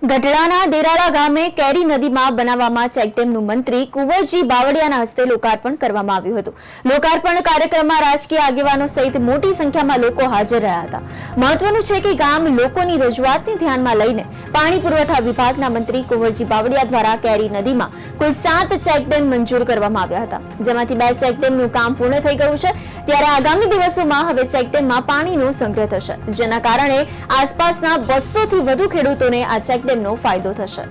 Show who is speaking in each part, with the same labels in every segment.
Speaker 1: ગઢડાના દેરાળા ગામે કેરી નદીમાં બનાવવામાં ચેકડેમનું મંત્રી કુંવરજી બાવળિયાના હસ્તે લોકાર્પણ કરવામાં આવ્યું હતું। લોકાર્પણ કાર્યક્રમમાં રાજકીય આગેવાનો સહિત મોટી સંખ્યામાં લોકો હાજર રહ્યા હતા। મહત્વનું છે કે ગામ લોકોની રજૂઆતને ધ્યાનમાં લઈને પાણી પુરવઠા વિભાગના મંત્રી કુંવરજી બાવળિયા દ્વારા કેરી નદીમાં કુલ 7 ચેકડેમ મંજૂર કરવામાં આવ્યા હતા, જેમાંથી 2 ચેકડેમનું કામ પૂર્ણ થઈ ગયું છે। ત્યારે આગામી દિવસોમાં હવે ચેકડેમમાં પાણીનો સંગ્રહ થશે, જેના કારણે આસપાસના 200 થી વધુ ખેડૂતોને આ ચેકડેમનો ફાયદો થશે।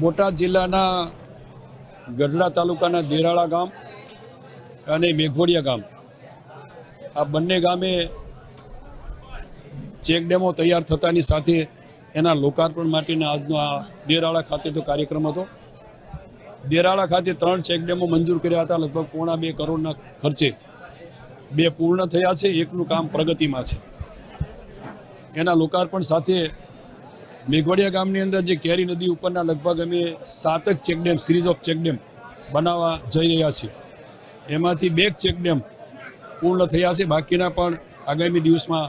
Speaker 2: બોટાદ જિલ્લાના ગઢડા તાલુકાના દેરાળા ગામ અને મેઘોડિયા ગામ, આ બંને ગામે ચેકડેમો તૈયાર થતાની સાથે એના લોકાર્પણ માટેના આજનો આ દેરાળા ખાતે તો કાર્યક્રમ હતો। દેરાળા ખાતે 3 ચેકડેમો મંજૂર કર્યા હતા, લગભગ 1.25 કરોડના ખર્ચે। 2 પૂર્ણ થયા છે, એકનું કામ પ્રગતિમાં છે। એના લોકાર્પણ સાથે મેઘોડિયા ગામની અંદર જે કેરી નદી ઉપરના લગભગ અમે 7 ચેકડેમ સિરીઝ ઓફ ચેકડેમ બનાવવા જઈ રહ્યા છીએ। એમાંથી 2 ચેકડેમ પૂર્ણ થયા છે, બાકીના પણ આગામી દિવસમાં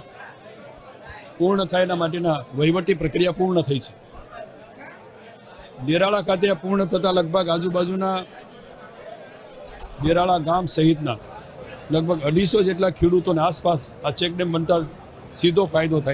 Speaker 2: પૂર્ણ થાય એના માટેના વહીવટી પ્રક્રિયા પૂર્ણ થઈ છે। દેરાળા ખાતે પૂર્ણ થતાં લગભગ આજુબાજુના દેરાળા ગામ સહિતના લગભગ 250 જેટલા ખેડૂતોને આસપાસ આ ચેકડેમ બનતા સીધો ફાયદો થાય।